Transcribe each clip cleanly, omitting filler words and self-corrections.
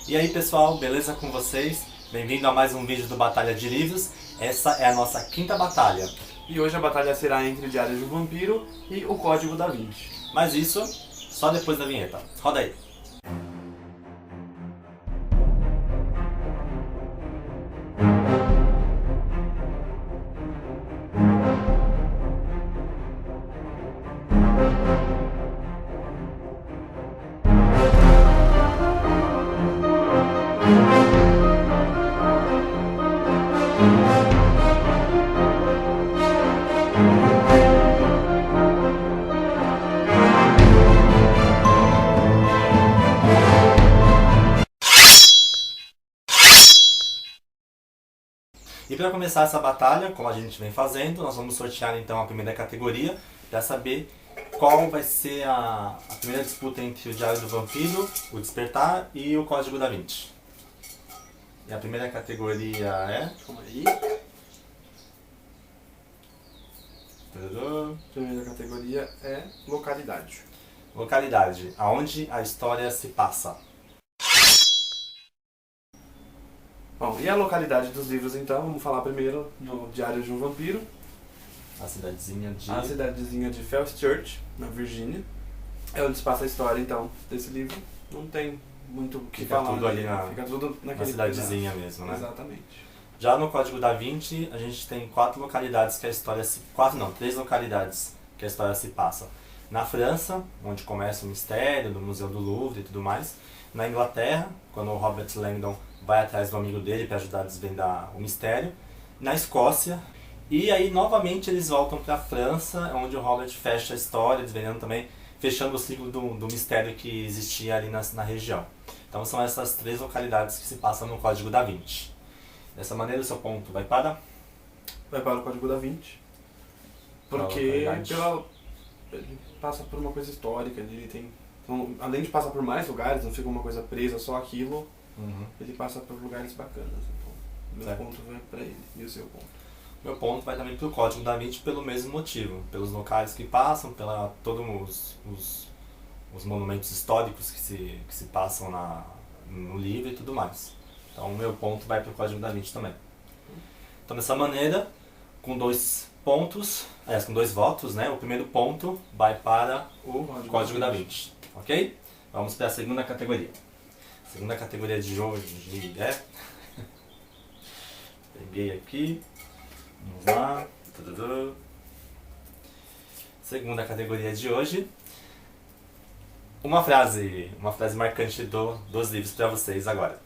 E aí pessoal, beleza com vocês? Bem-vindo a mais um vídeo do Batalha de Livros. Essa é a nossa quinta batalha. E hoje a batalha será entre o Diário de um Vampiro e o Código da Vinci. Mas isso só depois da vinheta. Roda aí! E para começar essa batalha, como a gente vem fazendo, nós vamos sortear então a primeira categoria para saber qual vai ser a primeira disputa entre o Diário do Vampiro, o Despertar e o Código da Vinci. E a primeira categoria é... Calma aí. Tadadã. A primeira categoria é localidade. Localidade, aonde a história se passa. Bom, e a localidade dos livros então? Vamos falar primeiro do Diário de um Vampiro. A cidadezinha de... A cidadezinha de Falls Church, na Virgínia. É onde se passa a história então desse livro. Não tem muito o que Fica falar. tudo ali na- Fica tudo na naquele cidadezinha pedaço. mesmo, né? Exatamente. Já no Código da Vinci, a gente tem 4 localidades que a história se... 3 localidades que a história se passa. Na França, onde começa o mistério do Museu do Louvre e tudo mais. Na Inglaterra, quando o Robert Langdon vai atrás do amigo dele para ajudar a desvendar o mistério. Na Escócia. E aí, novamente, eles voltam para a França, onde o Robert fecha a história, desvendando também, fechando o ciclo do mistério que existia ali na região. Então são essas 3 localidades que se passam no Código da Vinci. Dessa maneira, o seu ponto vai para... Vai para o Código da Vinci. Porque localidade. ele passa por uma coisa histórica, ele tem... Então, além de passar por mais lugares, não fica uma coisa presa só aquilo, ele passa por lugares bacanas. Então, meu Certo. ponto vai para ele. E o seu ponto? Meu ponto vai também para o Código da Vinci pelo mesmo motivo. Pelos locais que passam, pela todos os monumentos históricos que se passam no livro e tudo mais. Então o meu ponto vai para o Código da Vinci também. Então dessa maneira, com 2 pontos, com 2 votos, né? O primeiro ponto vai para o Código da Vinci. Ok? Vamos para a segunda categoria. Segunda categoria de hoje é... Peguei aqui. Vamos lá. Tadadã. Segunda categoria de hoje. Uma frase marcante dos livros para vocês agora.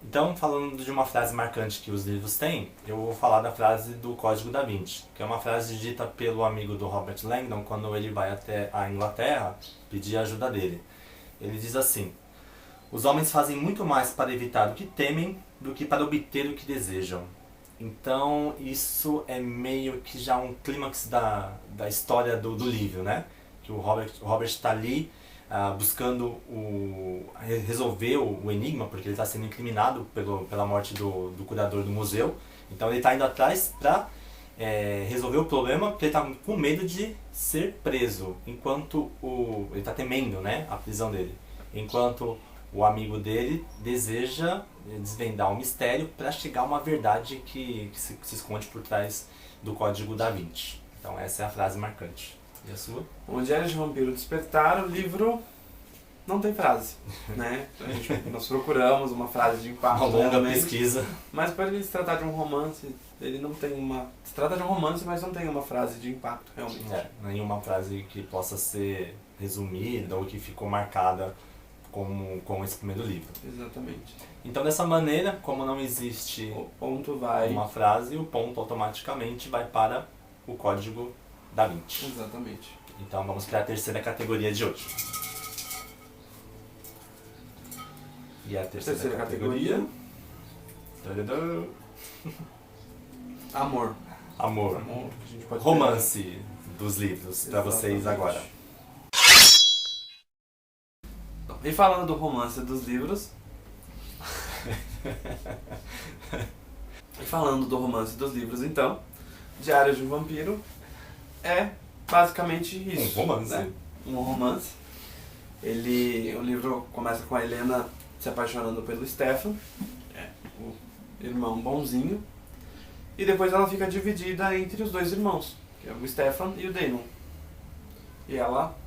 Então, falando de uma frase marcante que os livros têm, eu vou falar da frase do Código da Vinci, que é uma frase dita pelo amigo do Robert Langdon quando ele vai até a Inglaterra pedir a ajuda dele. Ele diz assim: os homens fazem muito mais para evitar o que temem do que para obter o que desejam. Então, isso é meio que já um clímax da história do livro, né? Que o Robert está ali buscando resolver o enigma, porque ele está sendo incriminado pela morte do curador do museu. Então ele está indo atrás para resolver o problema, porque ele está com medo de ser preso, enquanto ele está temendo, né, a prisão dele. Enquanto o amigo dele deseja desvendar um mistério para chegar a uma verdade que se esconde por trás do Código da Vinci. Então essa é a frase marcante. E a sua? O Diário de um Vampiro Despertar, o livro não tem frase, né? Nós procuramos uma frase de impacto, Uma longa realmente, pesquisa. mas para ele se tratar de um romance, ele não tem uma... Se trata de um romance, mas não tem uma frase de impacto, realmente. Nenhuma frase que possa ser resumida ou que ficou marcada com esse primeiro livro. Exatamente. Então dessa maneira, como não existe O ponto vai... uma frase, o ponto automaticamente vai para o Código da Vinci. Exatamente. Então vamos para a terceira categoria de hoje. E a terceira categoria... Tadadã. Amor. Amor. Amor, que a gente pode Romance dos livros para vocês Exatamente. agora. E falando do romance dos livros... então, Diário de um Vampiro é basicamente isso. Um romance. Né? Um romance. O livro começa com a Helena se apaixonando pelo Stefan, o irmão bonzinho, e depois ela fica dividida entre os dois irmãos, que é o Stefan e o Damon. E ela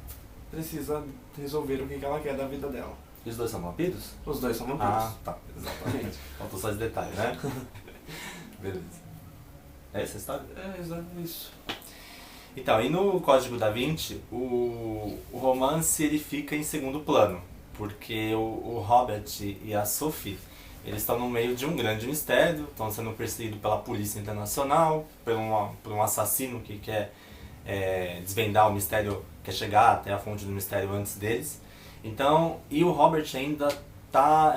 precisa resolver o que ela quer da vida dela. E os dois são vampiros? Os dois são vampiros. Ah, tá. Exatamente. Faltou só esse detalhe, né? Beleza. É essa a história? É, isso. Então, e no Código da Vinci, o romance ele fica em segundo plano, porque o Robert e a Sophie, eles estão no meio de um grande mistério, estão sendo perseguidos pela polícia internacional, por um assassino que quer desvendar o mistério, quer chegar até a fonte do mistério antes deles. Então, e o Robert ainda está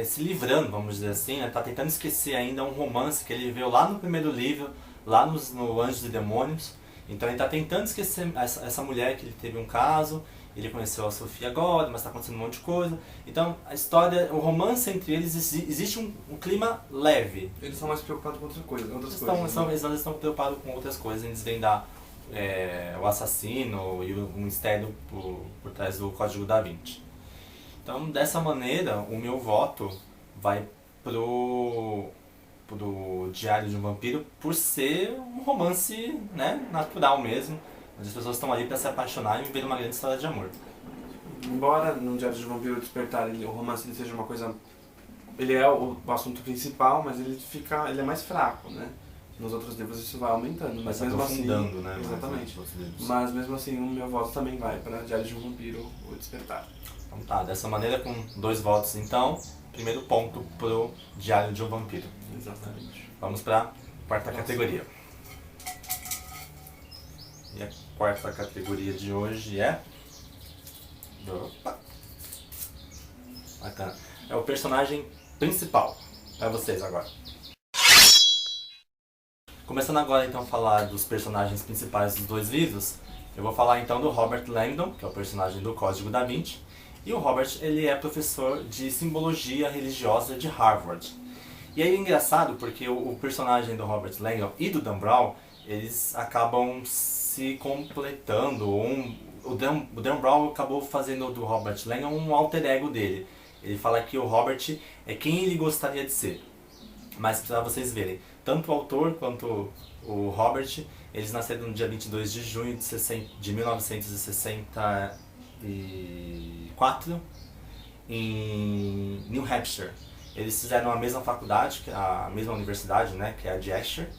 se livrando, vamos dizer assim, está tentando esquecer ainda um romance que ele viveu lá no primeiro livro, lá no Anjos e Demônios. Então ele está tentando esquecer essa mulher que ele teve um caso, ele conheceu a Sofia agora, mas está acontecendo um monte de coisa. Então a história, o romance entre eles, existe um clima leve. Eles são mais preocupados com outras coisas. Eles estão preocupados com outras coisas, em desvendar o assassino e o mistério por trás do Código da Vinci. Então dessa maneira o meu voto vai pro Diário de um Vampiro por ser um romance, né, natural mesmo, onde as pessoas estão ali para se apaixonar e viver uma grande história de amor. Embora no Diário de um Vampiro Despertar o romance ele seja uma coisa, ele é o assunto principal, mas ele é mais fraco, né? Nos outros livros isso vai aumentando, mas mesmo assim, né? exatamente. Mas mesmo assim o meu voto também vai para Diário de um Vampiro o Despertar. Então tá, dessa maneira com 2 votos então, primeiro ponto pro Diário de um Vampiro. Exatamente. Vamos pra quarta categoria. E a quarta categoria de hoje é... Opa! Bacana. É o personagem principal. Para vocês agora. Começando agora então a falar dos personagens principais dos 2 livros, eu vou falar então do Robert Langdon, que é o personagem do Código da Vinci. E o Robert, ele é professor de simbologia religiosa de Harvard. E aí é engraçado porque o personagem do Robert Langdon e do Dan Brown, eles acabam se completando. O Dan Brown acabou fazendo do Robert Langdon um alter ego dele. Ele fala que o Robert é quem ele gostaria de ser. Mas para vocês verem, tanto o autor quanto o Robert, eles nasceram no dia 22 de junho de 1964 em New Hampshire. Eles fizeram a mesma faculdade, a mesma universidade, né, que é a de Exeter.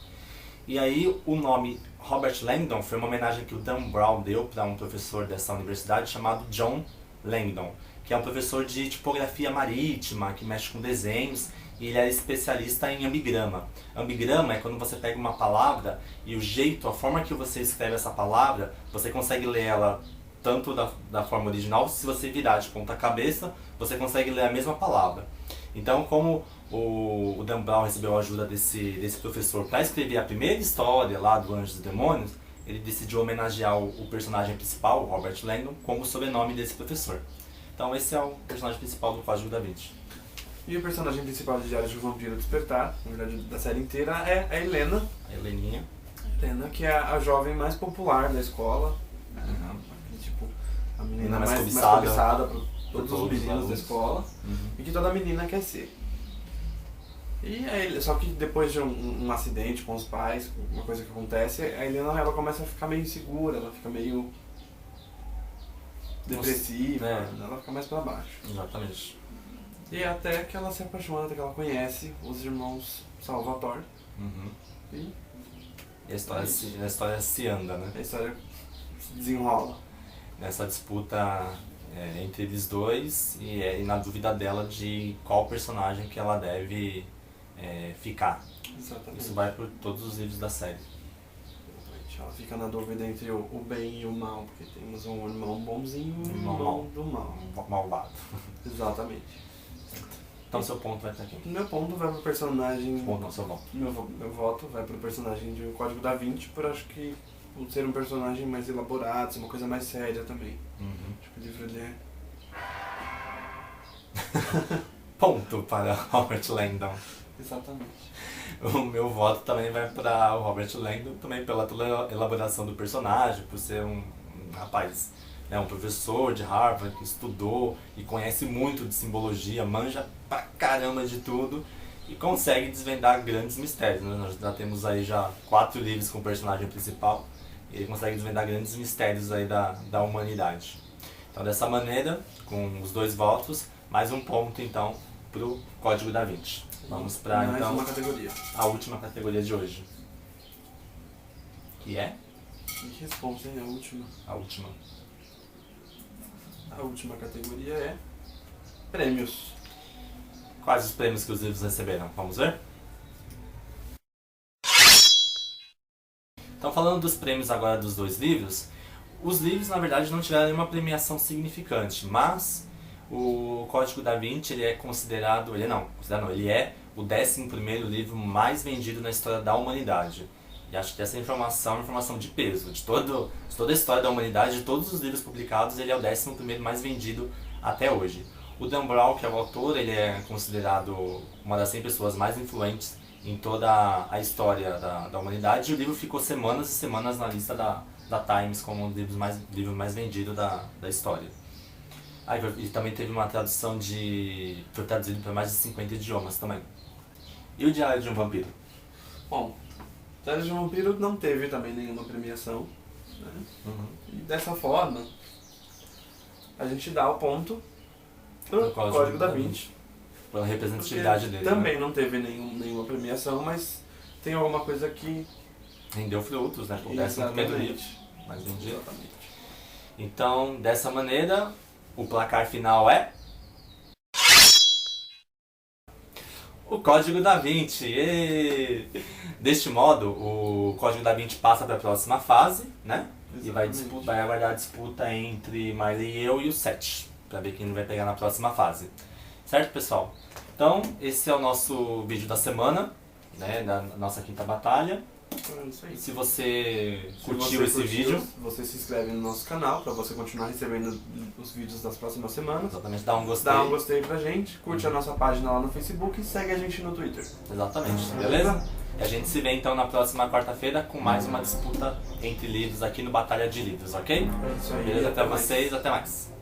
E aí o nome Robert Langdon foi uma homenagem que o Dan Brown deu para um professor dessa universidade chamado John Langdon, que é um professor de tipografia marítima, que mexe com desenhos, e ele é especialista em ambigrama. Ambigrama é quando você pega uma palavra e o jeito, a forma que você escreve essa palavra, você consegue ler ela tanto da forma original, se você virar de ponta cabeça, você consegue ler a mesma palavra. Então, como o Dan Brown recebeu a ajuda desse professor para escrever a primeira história lá do Anjos e Demônios, ele decidiu homenagear o personagem principal, o Robert Langdon, como o sobrenome desse professor. Então esse é o personagem principal do Código da Vinci. E o personagem principal de Diário de um Vampiro Despertar, na verdade da série inteira, é a Helena. A Heleninha. Helena, que é a jovem mais popular da escola. Tipo, a menina mais cobiçada por todos os meninos da escola. E que toda menina quer ser. E aí, só que depois de um acidente com os pais, uma coisa que acontece, a Helena ela começa a ficar meio insegura, ela fica meio depressiva, ela fica mais pra baixo. Exatamente. E até que ela se apaixona, até que ela conhece os irmãos Salvatore. E a história se anda, né? A história se desenrola. Nessa disputa entre eles dois e na dúvida dela de qual personagem que ela deve ficar. Exatamente. Isso vai por todos os livros da série. Exatamente. Ela fica na dúvida entre o bem e o mal, porque temos um irmão bonzinho e um irmão do mal. Malvado. Exatamente. Então seu ponto vai pra quem? Meu ponto vai pro personagem... Seu voto. Meu voto vai pro personagem de O Código da Vinci, por acho que por ser um personagem mais elaborado, ser uma coisa mais séria também. Acho que o livro ele é... Ponto para Robert Langdon. Exatamente. O meu voto também vai para o Robert Langdon, também pela toda a elaboração do personagem, por ser um rapaz é um professor de Harvard que estudou e conhece muito de simbologia, manja pra caramba de tudo e consegue desvendar grandes mistérios, né? Nós já temos aí já 4 livros com o personagem principal e ele consegue desvendar grandes mistérios aí da humanidade. Então dessa maneira, com os 2 votos, mais um ponto então pro Código da Vinci. Vamos para então uma categoria. A última categoria de hoje. Que é? Que responsa, hein? A última. A última. A última categoria é prêmios. Quais os prêmios que os livros receberam? Vamos ver? Então, falando dos prêmios agora dos 2 livros, os livros na verdade não tiveram nenhuma premiação significante, mas o Código da Vinci ele é considerado, ele é o 11º livro mais vendido na história da humanidade. E acho que essa informação é uma informação de peso, de toda a história da humanidade, de todos os livros publicados, ele é o 11º mais vendido até hoje. O Dan Brown, que é o autor, ele é considerado uma das 100 pessoas mais influentes em toda a história da humanidade, e o livro ficou semanas e semanas na lista da Times como um dos livro mais vendido da história. E também teve uma tradução foi traduzido para mais de 50 idiomas também. E o Diário de um Vampiro? Bom, o Diário de um Vampiro não teve também nenhuma premiação, né? E dessa forma, a gente dá o ponto pro Código da Vinci. Pela representatividade dele. Também né? não teve nenhuma premiação, mas tem alguma coisa que rendeu frutos, né? O 11º livro mais vendido. Exatamente. Então, dessa maneira, o placar final é o Código da Vinci. E deste modo, o Código da Vinci passa para a próxima fase, né? Exatamente. E vai aguardar a disputa entre Miley e eu e o Seth, para ver quem vai pegar na próxima fase. Certo, pessoal? Então, esse é o nosso vídeo da semana, né? Da nossa 5ª batalha. Isso aí. Se você curtiu esse vídeo, você se inscreve no nosso canal para você continuar recebendo os vídeos das próximas semanas. Exatamente, dá um gostei. Dá um gostei pra gente, curte a nossa página lá no Facebook e segue a gente no Twitter. Exatamente, beleza? E a gente se vê então na próxima quarta-feira com mais uma disputa entre livros aqui no Batalha de Livros, ok? É isso aí. Beleza? Até vocês, até mais.